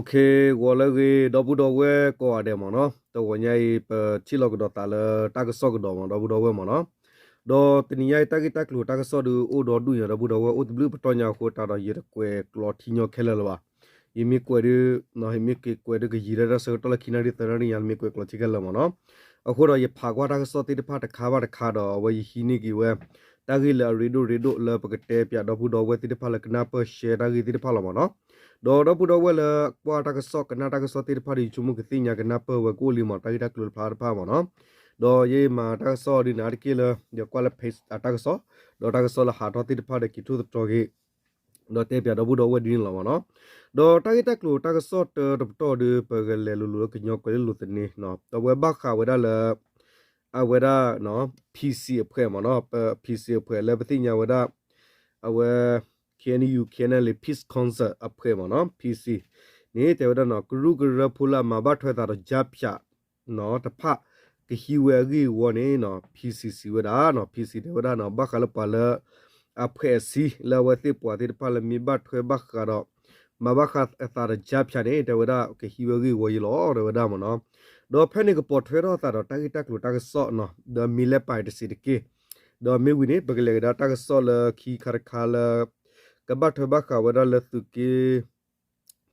เควอลเลดอบูดอเวก็อเดมอเนาะตัวใหญ่เปชิลอกดอตาเลตากซอกดอมดอบูดอเวมอเนาะดอตนิยายตากิตากลูตากซอดูโอดอดูยดอบูดอเวโอตบลูปตอญาโคตาดอเยตะเควกลอทิญอเคเลลวายิมิกวยดเนาะยิมิกกวยดกยีระระเซตอลคินาดิตระนี่ยันมิกวยกลอชิกเลมอเนาะအခုတော့ရဖာကွာတကစောတိတဖတ်တခါပါတခါတော့ဝေဟီနီကီဝဲတာဂီလာရီဒိုလပကတဲ့ပြတော့ဘူးတော့ဝဲတိတဖတ်လကနာပရှယ်တာဂီတိတဖတ်လမနော်တော့ဘူးတော့ဝဲလကွာတကစောကနာတကစောတိတဖတ်ဒီချုံမကတိညာကနာပဝဲကိုလီမတာဂီတကလဖာဖာမနော်တော့ယေမာတကစောဒီနာကီလဒီကွာလဖေးတကစောတော့တကစောလဟာတော့တိတဖတ်ကီထုတော့ကေတော့တဲ့ပြတော့ဘူးတော့ဝဲဒီလမနော်တော့တာဂီတကလတကစောတော့ဒီပကလေလူကညောကလေလူတနေနော်တော့ဝဲဘခါဝဲဒါလအဝဒါနော် PC အဖွဲမနော် PC အဖွဲလည်းပတိညာဝဒါအဝ KNU KNL Peace Concert အဖွဲမနော် PC နေတဲ့ဝဒါနော်ဂရုဂရဖူလာမဘထွဲတာတော့ဂျပ်ဖြာနော်တဖကဟီဝဲကြီးဝနေနော် PCC ဝဒါနော် PC တဲ့ဝဒါနော်ဘခလပါလအဖွဲစီလာဝတိပွားတဲ့ပါလမီဘထွဲဘခကတော့မဘခတ်အတာဂျပ်ဖြာနေတဲ့ဝဒါကဟီဝဲကြီးဝရလောတဲ့ဝဒါမနော်ดอเพนิกปอทเวรอตาดอตากิตากลูตากซอเนาะดอมิเลปายตสิดเกดอเมวินีบกเลกดาตากซอลคีคาร์คาลกบัทบะคาวดาลตุเก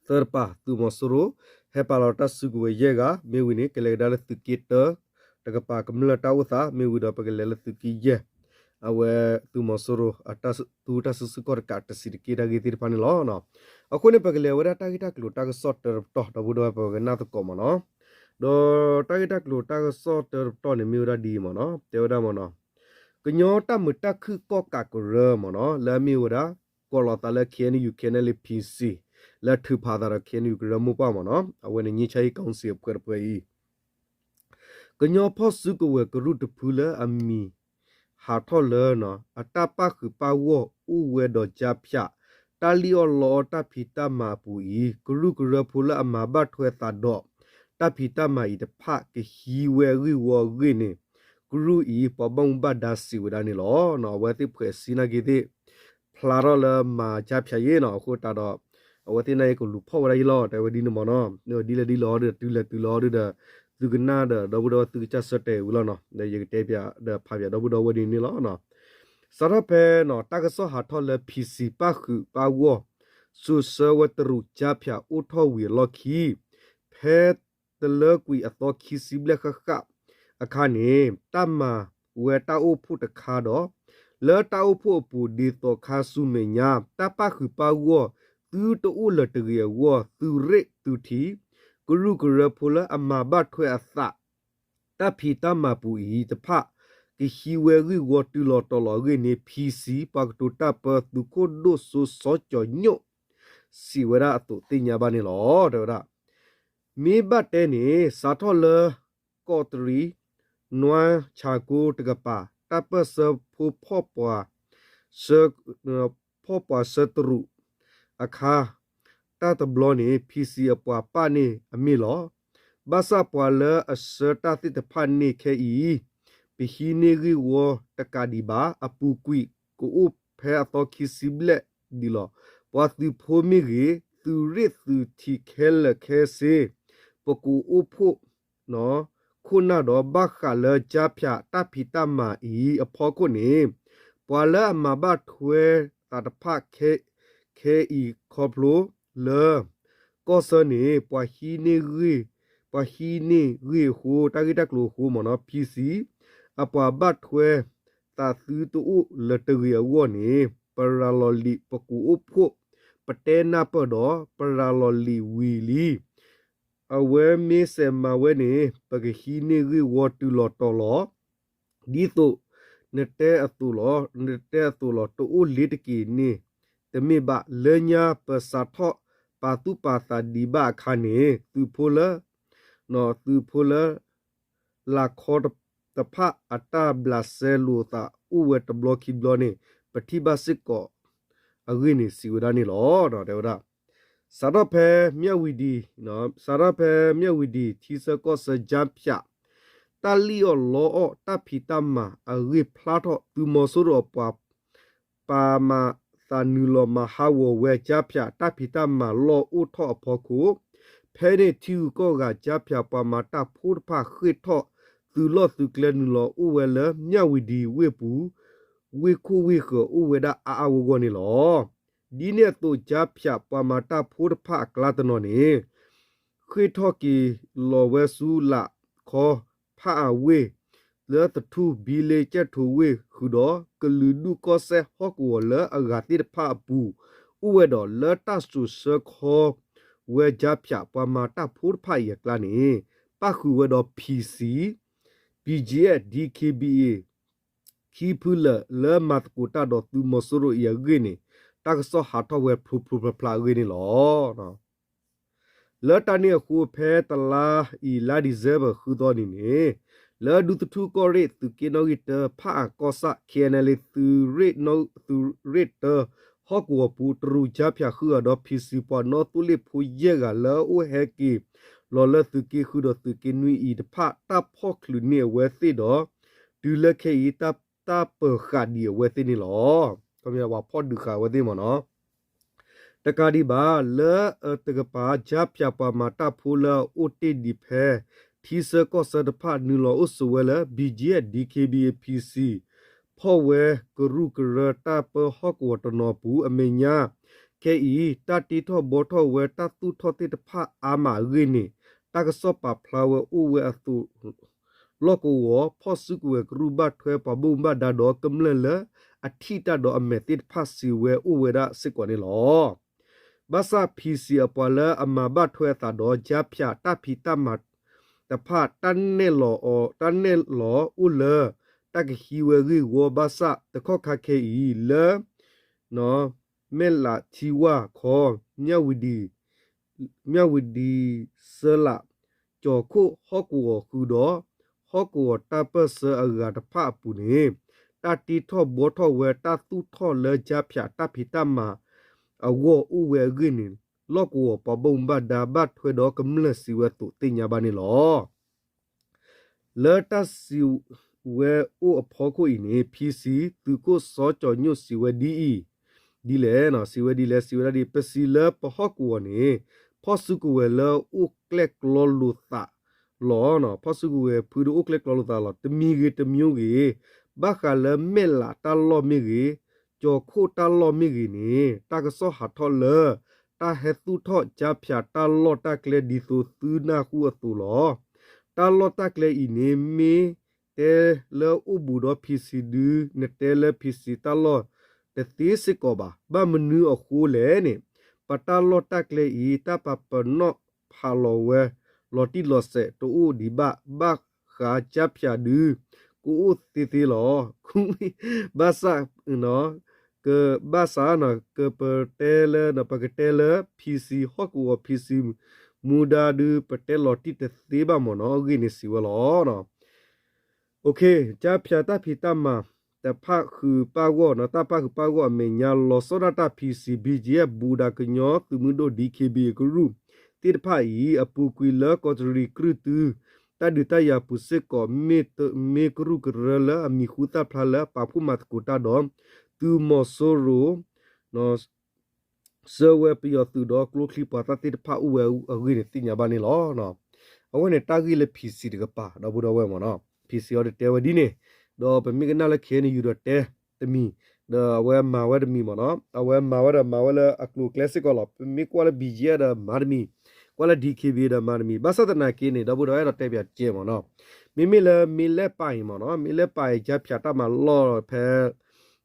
เซอร์ปาตุมอสโรเฮปาลอตัสสุกเวเยกาเมวินีกเลกดาลตุเกเตตกปากมลตาวซาเมวิดอปกเลลตุเกเยအဝဲသူမဆိုရအတတူတဆစကောကတ်စီကိရာဂီတိပန်လောနော်အခုနေပကလေဝရတာဂီတကလူတာကဆော့တော့တော့ဘူးတော့ပကနာတကောမနော်တော့တာဂီတကလူတာကဆော့တော့နေမျိုးရဒီမနော်တေဝဒမနော်ကညောတမတခုကောကကရမနော်လာမျိုးရကောလတလည်းခဲနီယူခဲနယ်လီ PC လက်ထဖာတာခဲနီယူကရမပမနော်အဝဲနေညချိုင်ကောင်စီပကရပွဲကညောဖော့စုကဝဲကရုတဖူလာအမီဟာထော်လဲနော်အတပခုပါဝဥဝဲတော့ကြဖြတာလီယောလောတဖီတမပူဤဂရုဂရဖူလာအမဘထွဲတာတော့တဖီတမဤတဖကဟီဝဲရီဝရီနေဂရုဤပဘုံဘဒါစီဝဒနေလောနော်ဝဲတိဖွဲစီနာဂီတိဖလာရလမာကြဖြရဲနော်ခုတာတော့ဝဲတိနေကိုလူဖော်ရည်လောတဲဝဒီနမနော်ဒီလေဒီလောတူလေတူလောတဲ့သူကနာတော့ဘတော်သူချတ်စတဲ့ဝလောနော်လေရတဲ့ပြတဲ့ဖာပြတော့ဘတော်ဝဒီနေလောနော်စရပဲနော်တကဆောဟာထော်လေ PC ပါခုပါဝဆူဆဝတရုချဖြာဥထောဝီလော်ခီဖဲတလကွီအတော်ခီစီဘလခခအခါနေတမဝဲတာအိုဖုတခါတော့လေတာအိုဖုပူဒီတော့ခါဆုမညာတပခုပါဝသူတူလတရီဝသူရိသူတီဂရုဂရဖူလာအမဘတ်ခွဲအသတဖီတမပူဤတဖကိဟီဝဲရီဝတူလော်တော်လော်ရီနေ PC ပတ်တူတပသူကိုဒိုဆူစောချညိုစီဝရအတူတင်ညာပါနေလောတော်ရမေဘတ်တဲနေစာထော်လကောတရီနွာချာကိုတကပါတပစဖူဖော့ပွားစဖော့ပွားစတရုအခါတာတဘလနေ PC အပွားပါနေအမီလောဘာစာပွာလအစတာတိတဖန်နေခဲဤပိဟီနေရီဝတကဒီဘာအပူကွီကိုဥဖဲအတော်ခီစီဘလက်ဒီလောပွာသူဖိုမီရီသူရစ်သူတီခဲလခဲစေပကူဥဖို့နော်ခုနာတော့ဘခါလကြဖြာတဖီတမဤအဖောကိုနေပွာလအမဘထွဲတာတဖခဲဤခေါပလိုလေကောစနေပွာဟီနေရီဟိုတာဂီတကလိုဟိုမနော် PC အပွာဘတ်ခွဲတာသူတူလတရီဝနေပရာလော်လီပကူအဖို့ပတဲနာပဒေါ်ပရာလော်လီဝီလီအဝဲမီဆမဝဲနေပကဟီနေရီဝတူလော်တော်လောဒီတုနေတဲ့တူလောတူလီတကီနေတမေဘလေညာပစာထော့ပါတူပါတာဒီဘာခါနေသူဖိုလနော်သူဖိုလလာခေါ်တဖအတာဘလာဆဲလူတာဥဝဲတဘလခိဘလနေပတိဘစစ်ကောအဂိနေစီဝဒနေလောတော့တဲ့ဝဒစာရဖဲမြဝီဒီနော်စာရဖဲမြဝီဒီသီစကောစဂျပ်ဖြာတလီယောလောတဖီတမအဂိဖလာတော့သူမဆိုးတော့ပါမာသာနူလောမဟာဝဝဲကြဖြာတဖီတမလောဥထော့ဖို့ခု ဖဲနေတီကိုကကြပြပါမာတာဖိုးဖခေထော့သူလော့သူကလနူလောဥဝဲလမြဝီဒီဝေပူဝေခုဝေခဥဝဲဒါအာဝဂောနေလောဒီနေတော့ကြပြပါမာတာဖိုးဖကလာတနောနေခေထော့ကီလောဝဲဆူလာခောဖအဝေเลตทูบีเลเจทูเวคือดอกลืดูก็เซฮอกวเลอากาติพาปูอุเวดอเลตัสตุเซคอเวจับยาปามาตาพูดพายกลานี่ปะคือเวดอพีซีบีจีเอดีเคบีเอคีพูเลมาตกูตาดอตูมอสโรยเกนี่ตากซอหาทอเวพลูพลาเกนี่หรอเนาะเลตาเนี่ยคูเพตลาอีลาดิเซบคือตอนนี้เนี่ยเลดูตุก็เรตตุกินอกิเตอร์พาก็สะเคียนเลตุเรตโนตุเรตเตอร์ฮอกวัวปูตรูจับยาคือดอพิสิปอนอตุลิพูเยกะเลออุเฮกิลอเลตุกิคือดอตุกินุอีดพาตาพอกลุเนเวซิดอดูเลเคอีตาเปขาดีเวซินี่หรอก็มีว่าพอดูขาเวซิมอเนาะตะกาดีบาเลตะกปาจับยาปามาตาพูเลอุติดิเพทีเซก็สะดพานูลออุสเวลบีจีดีเคบีพีซีพ่อเวกรุกระตาเปฮอกวตนอปูอเมญาเคอีตาติทอบอทอเวตาตุทอติตพาอามาเรนี่ตากสอปาพลาวอุเวอตุลอกวอพ่อสุกเวกรุบาถวยปะบุมบาดาดอกำเลเลอธิตาดออเมติพาสิเวอุเวดาสิกว่านี่หรอบาซาพีซีอปอเลอมาบาถวยตาดอจับพะตาพีตามาแต่พาตันเนลอตันเนลออุเลตากฮิเวรีวบาซะตะข้อคาเคอีเลเนาะเมลาทิวาคอเมียววิดีเซละจอคุฮอกวอคือดอฮอกวอตาเปเซอากาตพาปุเนตาติทอบอทอเวตาตุทอเลจับยาตาพิตามาอวออุเวกินิลอกวัวปะบุมบาดาบัดถวยดอกำเลสิเวตุติญาบานิลอเลตัสสิเวอุอพอคุอินีพีซีตุกุสอจอญุสิเวดีเลนะสิเวดีเลสิเวดาดีเปสิเลปะฮอกวัวนี่พอสุกุเวเลอุเกลกลอลุตะลอนะพอสุกุเวพุดอุเกลกลอลุตะลอตมีกีตมิวกีบาคาเลเมลาตาลอมิกีจอคูตาลอมิกีนี่ตากซอหาทอเลตาเฮตุทอจับพะตาลอตาเคลดิโซตูนาคูอตุลอตาลอตาเคลอิเนเมเตเลอุบูดอพีซีดูเนเตเลพีซีตาลอเตติสิกอบาบามนูอคูเลเนี่ยปะตาลอตาเคลอีตาปะปะนอพาโลเวลอติลอเซตูอูดิบะบักขาจับพะดูกูอุติลอคุบาซาเนาะque basa na que petele na paketele pc hokwo pc muda du peteloti te tiba mono gini siwalo no okay ja phata phita ma ta pha khu pa wo na ta pa khu pa wo me nya lo so data pc bg buda knyo tu mu do dkb guru tir pha yi apu kwi la ko tri kru tu ta du ta ya pu se ko me kru krala mi khu ta phla pa phu mat ku ta dom tu mo soro no so we pi yo tu do klo kli pa ta ti pha u we agi ni ti nya ba ni lo no awen ne ta gi le pc de ka pa do bu do we mo no pc yo de te we di ne do pe mi ka na le khe ni yu do te te mi do we ma we de mi mo no awe ma we le aklu classic lo pe mi kwa le bg da ma de mi kwa le dkb da ma de mi ba sa ta na ki ni do bu do ya do te pya che mo no mi le pa yi mo no mi le pa yi ja phya ta ma lo pe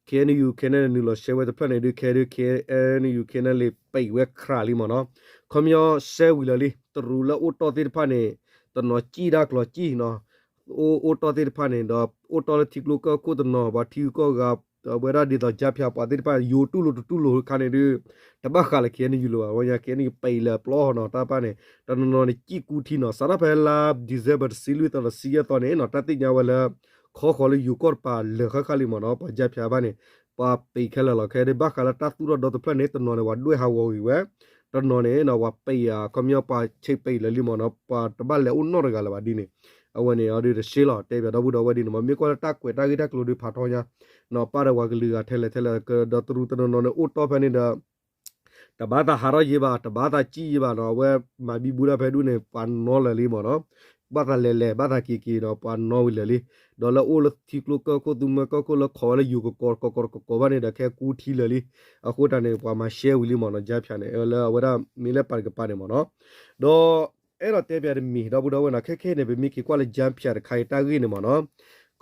KNU KNU လို့ share တဲ့ plan တွေ KNU KNU လေးပိတ်ဝဲခရာလီမနော်ခမယော share ဝီလလီတရူလအိုတော်တိဖာနေတနော်ကြည်ဒါကလကြည်နော်အိုတော်တိဖာနေတော့အိုတော်တိကလုကကိုတနော်ဘာတီကောကဝဲရဒီတော့ကြပြပါတိဖာယူတူလို့ခါနေဒီတဘခါလေ KNU လို့ဝညာ KNU ပိတ်လပလောနော်တာပါနေတနော်နေကြည်ကူတီနော်စရဖဲလာဒီဇက်ဘာစီလူတော်စီရတော်နေနော်တတိညာဝလာขอเลยอยู่ก็ป่าเหลือข้าลิมอนอปะจับยาบ้านนี่ปะไปแค่ละแค่ได้บักคาละตัดตัวดอตเพลนตนนอนว่าด้วยฮาวอีเวตนนอนเนาะว่าไปคอมยอปะเชไปละลิมอนอปะตะบัลเลอุนนอรกาละว่าดีนี่เอาวันนี้เอาดิเชลอเตบดอบุดอว่าดีนี่มันมีก็ตักเวตากิตักลุดิพาทอยาเนาะปะระว่ากลือเทเลก็ดอตรูตนนอนอุตอเพนี่ดอ တဘာသာဟာရရေးပါတဘာသာကြည့်ရပါတော့ဝဲမဘီဘူရာဖဲဒူနေပန်နော်လေလီမော်နော်ဘာသာလေလေဘာသာကီကီတော့ပန်နော်ဝီလေလီဒေါ်လာအိုလတီကလိုကောဒူမကောလခေါ်လေယူကောဘာနေတခဲကူထီလေလီအခုတနေပွားမှာရှဲဝီလီမော်နော်ဂျာဖြာနေလဲဝရမီလေပါကပါနေမော်နော်တော့အဲ့တော့တဲပြတယ်မီတော့ဘူးတော့ဝနာခဲနေပဲမီကီကွာလေဂျမ်ဖြာခိုင်တာဂီနေမော်နော်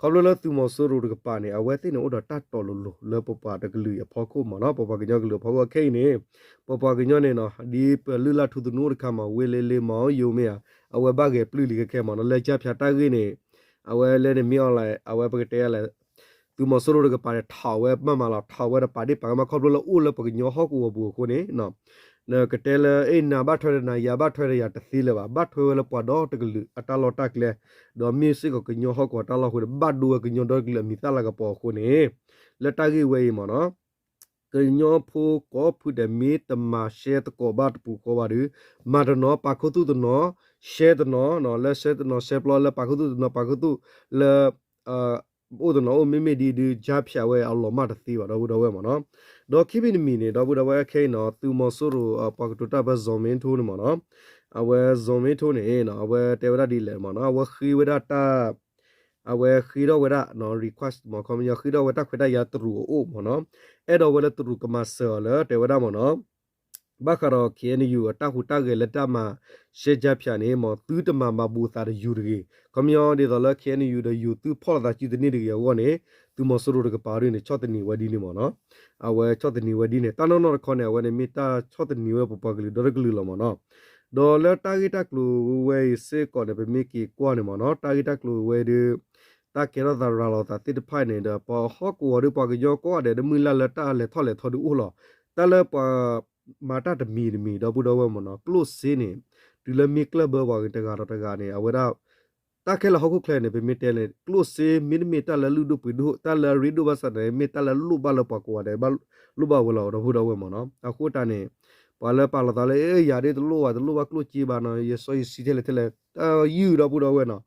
ခေါလလသူမဆိုရူကပါနေအဝဲသိနေဥဒတတ်တော်လို့လေပပတကလူအဖော်ခုမနော်ပပကညကလူဖော်ခဲနေပပကညနေနော်ဒီလူလာထူသူနိုခမဝေလေလေမောယုံမအဝဲဘကေပလူလီခဲမနော်လေချဖြာတာကြီးနေအဝဲလေနေမြောလိုက်အဝဲပကတဲလေသူမဆိုရူကပါနေထာဝဲမမလာထာဝဲပါဒီပါမခေါလလဥလပကညဟောကူဘူခုနေနော်နကတဲလေအိနာဘထွဲနာယာဘထွဲရတသီလေဘထွဲလေပတော့တကလူအတလောတက်လေဒေါ်မီစစ်ကညောဟောကတလောခုဘတ်ဒူကညောတော့ကလမီတလာကပေါ်ခုနေလက်တကြီးဝေးမနော်ကညောဖိုကောဖုဒမီတမရှေတကောဘတ်ပူကောဘာဒီမာဒနောပါခုတုတနောရှေတနောနော်လက်ရှေတနောရှေပလောလက်ပါခုတုနောပါခုတုလေဘိုးတော့မမေဒီဂျာဖြာဝဲအလောမတသီပါတော့ဘူးတော့ဝဲမနော်ဒေါ်ခိဘိနမီနေတော့ဘူးတော့ဝဲခဲနော်သူမဆိုရပါကတူတာဘဇောမင်းထိုးနေမနော်အဝဲဇောမင်းထိုးနေနော်အဝဲတေဝရဒီလေမနော်အဝဲခီဝရတာအဝဲခီတော့ဝရနော် request မကွန်မြခီတော့ဝတာခွတ်ရတူအိုမနော်အဲ့တော့ဝဲတူကမဆောလေတေဝရမနော်ဘာခရောကေနယူတာဟုတာကေလက်တမရှေကြဖြာနေမသူတမမဘူသာယူရကေကွန်မြဒီတော့လေကေနယူဒယူသူဖော်တာကြည့်တဲ့နေရဝနေသူမဆိုရကပါရင်းချော့တနီဝဒီနေမနော်အဝဲချော့တနီဝဒီနေတနော်နော်ခေါနေဝနေမီတာချော့တနီဝပပကလီဒရကလီလမနော်ဒေါ်လာတာဂီတကလူဝဲစေကောနေပဲမီကီကွာနေမနော်တာဂီတကလူဝဲဒီတာကေရဒါရာလောတာတိတဖိုင်နေတဲ့ပေါ်ဟော့ကိုရပကကြောကောတဲ့မီလာလက်တာလေထော်လေထော်ဒူဦးလောတလဲပမာတာတမီတော့ဘူးတော့ဝဲမနော်ကလုစင်းနေဒီလမီကလဘဝကတကနေအဝဲတော့တာခဲလဟောက်ခလဲနေပဲမီတဲလေကလုစေမီမီတလလူဒူပီဒူတလရီဒူဘဆတဲ့မီတလလူဘလပကွာတဲ့ဘလူဘဝလောတော့ဘူးတော့ဝဲမနော်အခုတနေပါလပါလတလေရာဒီတလူဝကလုချီဘာနော်ရဆိုစီတဲလေတဲလေယူတော့ဘူးတော့ဝဲနော်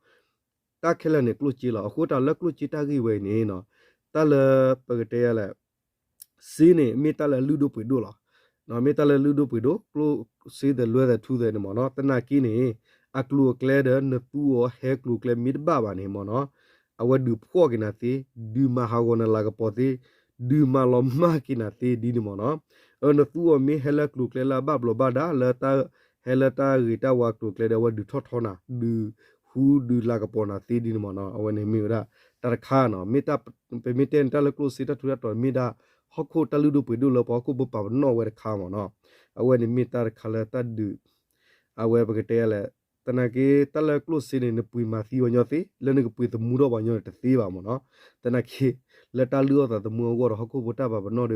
တာခဲလနေကလုချီလောအခုတလကလုချီတာကြီးဝဲနေနော်တလပကတဲလေစီနေမီတလလူဒူပီဒူလောနော်မေတလလူဒိုပီဒိုကလိုစီဒလွဲတဲ့ထူတဲ့နော်တနာကီနေအကလူကလဲတဲ့နပူဟဲကလူကလဲမစ်ဘာဘာနေမနော်အဝဒူဖောကနာတီဒူမဟာဂောနလာကပေါ်တီဒူမလောမကီနာတီဒီနမနော်နပူအမေဟဲလကလူကလဲလာဘဘလဘာဒါလာတာဟဲလာတာရီတာဝကလူကလဲတဲ့ဝဒူထောထောနာဒူဟူဒူလာကပေါ်နာတီဒီနမနော်အဝနေမီရာတရခါနော်မေတာပမီတန်တလကလူစီတာထူရတော်မီဒါဟောက်ခိုတလူဒူပီဒူလောပခုဘပဝနောဝဲခါမနော်အဝဲနိမီတာခလာတဒူအဝဲပကတဲလေတနကေတလကလုစင်းနေပွီမာသီဝညောတိလနကပွီတမူတော့ဘာညောတသေးပါမနော်တနကေလက်တလူတော့တမူကောဟောက်ခိုဘတာဘနောဒ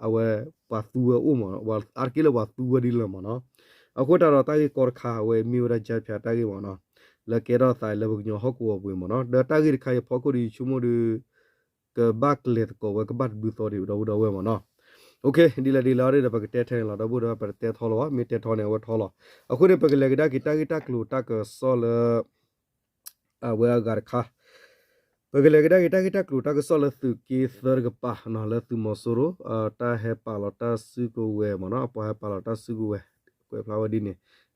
အဝဲပါသူဝမနော်ဝါအာကီလဝသူဝဒီလမနော်အခုတတော့တိုင်ကောခါဝဲမီရကြဖြာတိုင်မနော်လကေတော့တိုင်လဘညောဟောက်ကိုပွီမနော်ဒတာဂီခိုင်ဖောကိုဒီချူမိုဒီကဘတ်လက်ကိုဝကဘတ်ဘူတော်ဒီတော့ဝဲမနော်โอเคဒီလာရတဲ့ပကတဲ့ထဲလာတော့ဘူးတော့ပတဲ့ထော်လောမီတဲ့ထော်နေဝထော်လောအခုဒီပကလေကဒါဂီတာကလူတာကဆောလအဝဲဂါခါပကလေကဒါဂီတာကလူတာကဆောလသူကီသရကပါနော်လသူမဆိုရတာဟဲပါလတာစုကိုဝဲမနော်အပေါ်ဟဲပါလတာစုကိုဝဲကွယ်ဖလာဝဒီနေ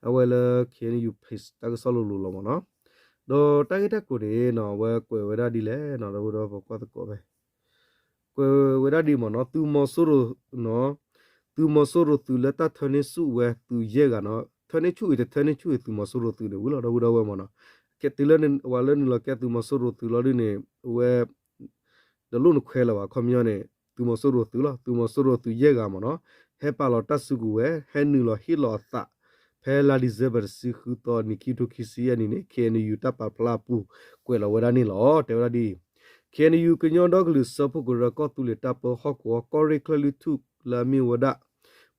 အဝဲလခဲယူဖေးတာကဆောလလူလောမနော်တော့တာဂီတာကိုဒီနော်ဝဲကွယ်ဝဲဒါဒီလေနော်တော့တော့ကွာတော့ပဲကွယ်ဝဲဒါဒီမနော်သူမဆိုရနော်သူမဆိုရသူလက်တာထနေစုဝဲသူရဲကနော်ထနေချူတဲ့ထနေချူသူမဆိုရသူလေဝလာတော့ဝဲမနော်ကဲတီလန်ဝါလန်လကဲသူမဆိုရသူလော်နေဝဲဒလုံးခွဲလာပါခမယောနေသူမဆိုရသူလားသူမဆိုရသူရဲကမနော်ဟဲပါလောတဆုကူဝဲဟဲနူလောဟီလောသဖဲလာဒီဇဘရစီခူတော်နီကီတိုခီစီယနီနေကေနီယူတပ်ပါဖလာပူကွယ်လောဝဲဒါနီလောတေဝဒါဒီကေနီယူကညောဒေါကလူစပုဂရကောတူလတပ်ပဟောကောကောရီကလူထုလာမီဝဒ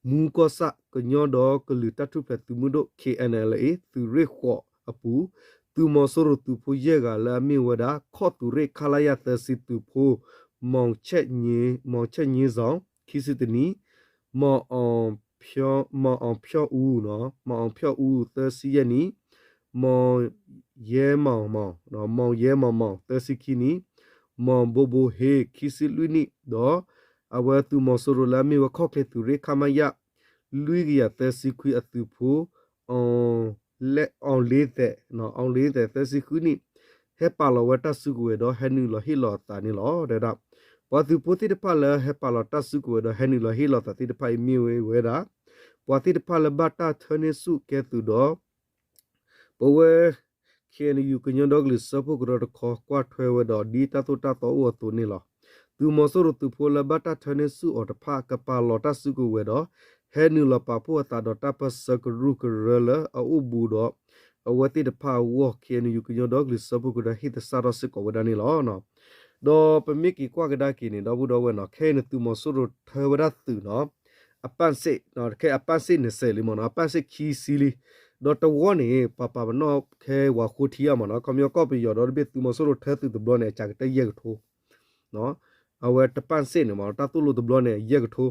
မူကောစကညောဒေါကလူတထုဖက်သူမှုတို့ KNLA သူရခောအပူသူမဆိုရသူဖိုရဲကလာမီဝဒခောတူရခလာယသစီသူဖိုမောင်ချက်ညင်းဆောင်ခီစတနီမောင်အောင်ဖြောဦးနော်မောင်အောင်ဖြောဦးသစီယနီမောင်ရဲမောင်နော်မောင်ရဲမောင်သစီခီနီမောင်ဘိုဘိုဟေခီစီလူနီတော့အဝဲသူမဆိုရလာမီဝခော့ကလေသူရခမယ lui ya te si khu atu phu on le on le te no on le te si khu ni he pa lo wa ta su ku do he nu lo hi lo ta ni lo de da pa tu pu ti de pa la he pa lo ta su ku do he nu lo hi lo ta ti de pa mi we da pa ti de pa la ba ta thone su ke tu do po we khen yu ku nyon dog li sa pu ku do kho kwa thwe we do di ta to wo tu ni lo tu mo so ru tu phu la ba ta thone su o ta pha ka pa lo ta su ku we do he nu lo pa pu ta do ta pa sa ku ru ku re la a u bu do a wa ti de pa wo khen yu ku nyon dog li sa pu ku da hi ta sa ro se ko we da ni lo no do pa mi ki kwa ga da ki ni do bu do we no khe ne tu mo so ru thwe we da tu no a pan se no khe a pan se ne se li mo no a pan se ki si li do to wo ni pa pa no khe wa khu thi ya mo no ko myo ko pi yo do bi tu mo so ru the tu tu blo ne cha ga ta ye ga tho no a we ta pan se ne mo ta tu lo tu blo ne ye ga tho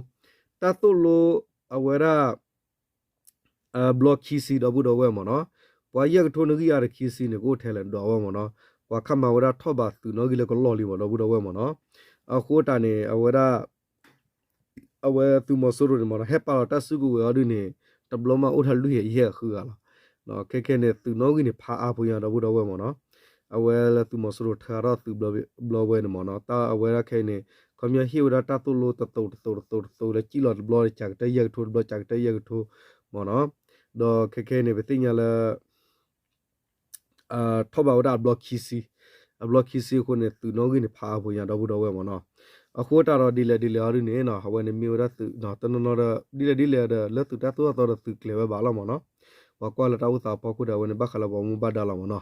ta tu lo a we ra a block ki si do bu do we mo no wa ye ga tho ne gi ya de ki si ne ko the le do wo mo no wa kha ma we ra tho ba tu no gi le ko lo li mo do bu do we mo no a ko ta ne a we ra a we tu mo so ru ne mo no he pa ta su ku we do ne ta blo ma o tha lu ye ye khu ga la no ke ne tu no gi ne pha a bu ya do bu do we mo no a we la tu mo so ru tha ra tu blo we ne mo no ta a we ra ke ne ko mya hi ra ta tu lo to le chi lo blo cha ta ye thu blo cha ta ye thu mo no do ke ne be tin ya la tho ba da blo ki si a blo ki si ko ne tu no gi ne pha bu ya do bu do we mo no a ko ta ro di le ru ne no ha we ne mi ra tu no ta no ra di le da le tu ta tu to tu kle we ba la mo no wa kwa la ta u ta pa ku da we ne ba khala ba mu ba da la mo no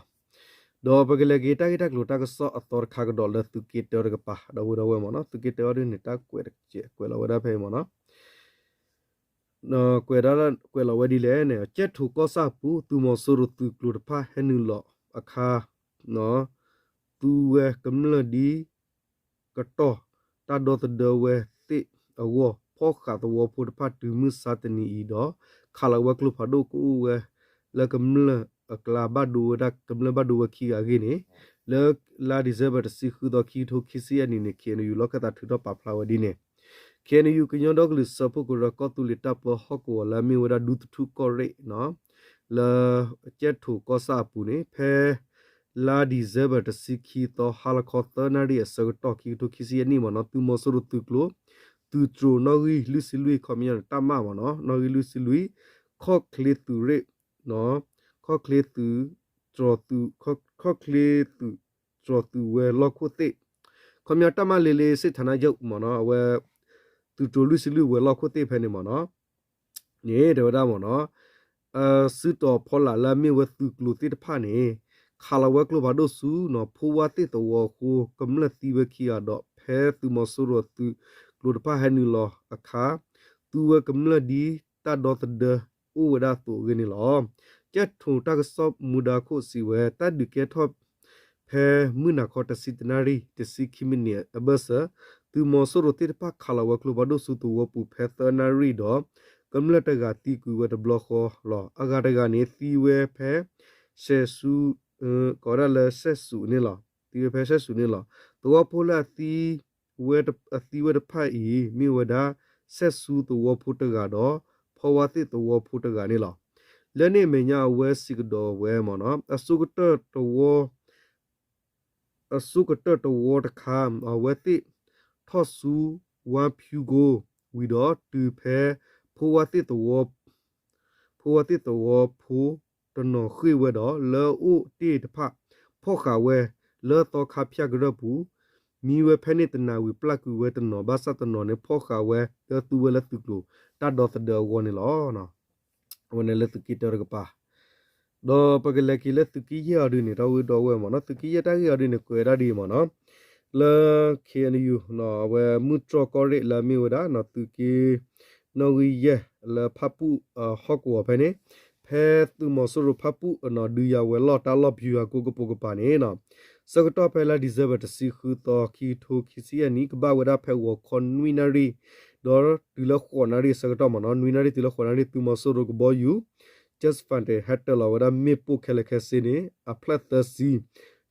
do ba ge le ge ta lu ta ka so a tor kha ga do le tu ki te ga pa da bu do we mo no tu ki te ru ne ta kwe la we da phe mo no no kwe la we di le ne che thu ko sa pu tu mo so ru tu klu pa he nu lo a kha no tu we kam la di ka to ta do ta de we ti a wo pho kha to wo pu pa tu mu sa ta ni i do kha la we klu pha do ku we la kam la a kla ba du da kam la ba du wa ki ga gi ni le la di ze ba si khu do ki tho ki si ani ne ki ne yu lo ka ta thu do pa phla wa di ne ki ne yu ki nyo dog li sa pu ku ra ko tu li ta po ho ko la mi wa da du tu ko re no la che thu ko sa pu ne phe la di ze ba si ki to hal kho ta na ri sa to ki to ki si ani mo no tu mo so ru tu klo tu tro no gi lu si lui ko mi ta ma mo no gi lu si lui kho kle tu re no kho kle tu tro tu kho kle tu tro tu we lo ko te ko mi ta ma le le se thana jau mo no we tu tro lu si lu we lo ko te phe ne mo no ne de da mo no su to pho la mi we tu klo te ta pha neคาลาวกลบาดสูเนาะพัวติตัวคูกำลังตีเวคีอาดอกแพ้ตัวมอสุรตุกลุดพาให้นี่ลออาคาตัวกำลังดีตาดอตเดอูวดาตัวเกนี่ลอเจ็ดถุงตากสอบมุดาโคสิเวตาดึกทอบแพ้มือนาคอตสิตนารีตสิคิมิเนียอเบสตัวมอสุรติพาคาลาวกลบาดสูตัวปูแพ้ตนารีดอกำลังตกาตีกุวดบล็อกลออากาตกานี่ตีเวแพ้เชซูก็ได้เลยเสสุนี่หรอตีเพเสสุนี่หรอตัวพูดละตีเวดพายมีเวดาเสสุตัวพูดกาดอเพราะว่าที่ตัวพูดกานี่หรอแล้วนี่เมียเวสิกดอเวมอนะอสุกเตตัวตะคามเอาเวติทอสูวาพิวโกวิดอตือเพเพราะว่าที่ตัวพูตนอคุยเวดอเลออุตีตพะพ่อขาเวเลอตอคาพยากระปูมีเวเพนิตนาวิปลักเวตนอบาสตนอเนพ่อขาเวเลอตูเวลตุกลูตาดอตเดอวอนลอเนาะวันเลตุกิตรกปาดอปะกะเลกิเลตุกิยาดินี่เราดอเวมอนะตุกิยาตะกิยาดินี่กวยราดีมอนะเลเคนยูเนาะเวมุตรกอเรลามีวดาเนาะตุกินอกิเยเลพะปุฮอกวอเพเนแพ้ตุมอสรุพับปุนอดูยาเวลอตาลอบิวากูกปกปานีนะสกตอเพลาดิเซเบตสิคุตอคีโทคิซีอันนี้กบาวดาเพวคอนวินารีดอร์ติลขวนารีสกตอมอนอนวินารีติลขวนารีตุมอสรุกบอยู just fante hatta la wada me pu khele khasine a plat the si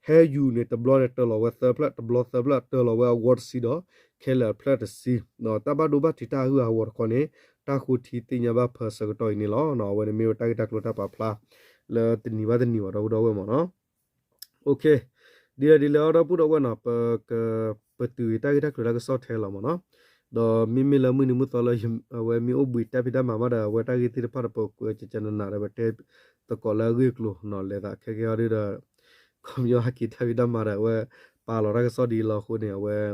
he you ne the blood the la wa the plat the blood the la wa word si do khele plat si no ta ba do ba ti ta hu ha word khone ta khu thi ti nya ba phơ sa toi ni lo no we mi ta ta klo ta pa phla le tin ni ba tin ni wa do we mo no okay đi là đó bút đâu qua nó bờ từ ta cái đó là cái sót theo là mà nó đó mi là mình muốn tao là về mi ô bụi ta bị đâm mà đó về ta cái thứ phát bọc của chị chân nó là về thế tao có là cái luôn nó là ta cái ở đây là không nhớ haki ta bị đâm mà đó về ba là cái sót đi là khu này về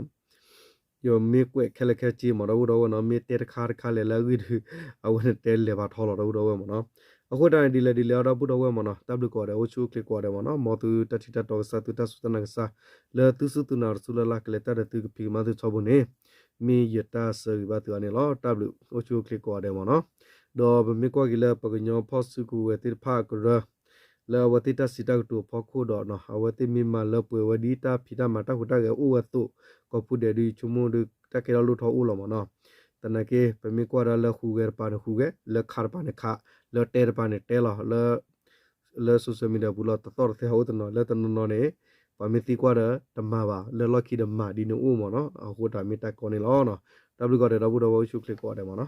yo mi quậy cái chi mà đâu nó mi tết khá là cái thứ ở bên tết là bắt thọ là đâu mà nóအခုတိုင်းဒီလေတော့ဘုတော့ဝဲမနော်တပ်လို့ကောတယ်ဝချူကလစ်ကောတယ်မနော်မောတူတတိတတော်စတူတဆုတနကစာလေသူစုတူနာဆူလလာကလေတတဲ့သူပီမသူချဘုန်နေမီယတာဆေဘတ်ကနေလောတပ်လို့ဝချူကလစ်ကောတယ်မနော်တော့မီကောကီလေပကညောဖောစုကူဝတိဖာကရလေဝတိတစီတတူဖောခုတော့နော်အဝတိမီမလပွေဝဒီတာဖိတာမတာခုတာကေဥဝတုကောဖုဒေဒီချုံမဒတကေလောထောဥလောမနော်တနကေပမီကောရလခုကေပါနခုကေလခါပါနခle ter pa ne te le social media bu lo ta tor the ho ta no le ta no ne pa mi ti kwa da ta ma ba le lo ki da ma di no u mo no ho ta mi ta ko ne lo no w ko de da bu do wo shu click ko de mo no